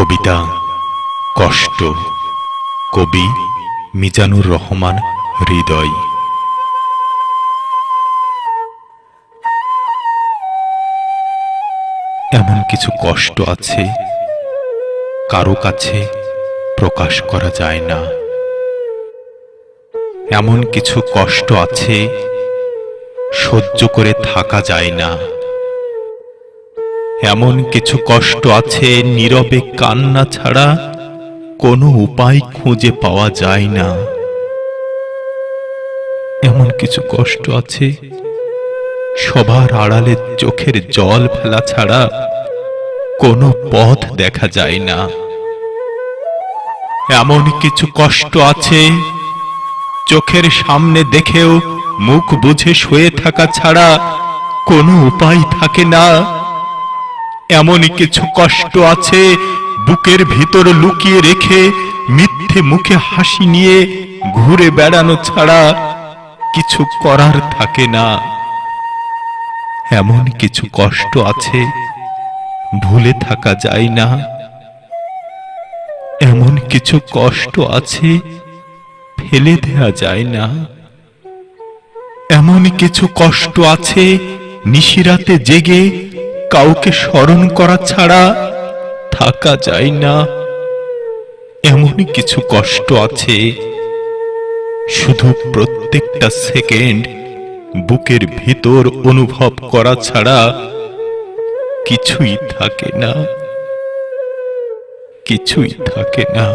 কবিতা কষ্ট, কবি মিজানুর রহমান হৃদয়। এমন কিছু কষ্ট আছে কারো কাছে প্রকাশ করা যায় না। এমন কিছু কষ্ট আছে সহ্য করে থাকা যায় না। এমন কিছু কষ্ট আছে নীরবে কান্না ছাড়া কোনো উপায় খুঁজে পাওয়া যায় না। এমন কিছু কষ্ট আছে সবার আড়ালে চোখের জল ফেলা ছাড়া কোনো পথ দেখা যায় না। এমন কিছু কষ্ট আছে চোখের সামনে দেখেও মুখ বুজে শুয়ে থাকা ছাড়া কোনো উপায় থাকে না। এমন কিছু কষ্ট আছে বুকের ভিতর লুকিয়ে রেখে মিথ্যে মুখে হাসি নিয়ে ঘুরে বেড়ানো ছাড়া কিছু করার থাকে না। এমন কিছু কষ্ট আছে ভুলে থাকা যায় না। এমন কিছু কষ্ট আছে ফেলে দেয়া যায় না। এমন কিছু কষ্ট আছে নিশিরাতে জেগে কাউকে স্মরণ করা ছাড়া থাকা যায় না। এমন কিছু কষ্ট আছে শুধু প্রত্যেকটা সেকেন্ড বুকের ভিতর অনুভব করা ছাড়া কিছুই থাকে না, কিছুই থাকে না।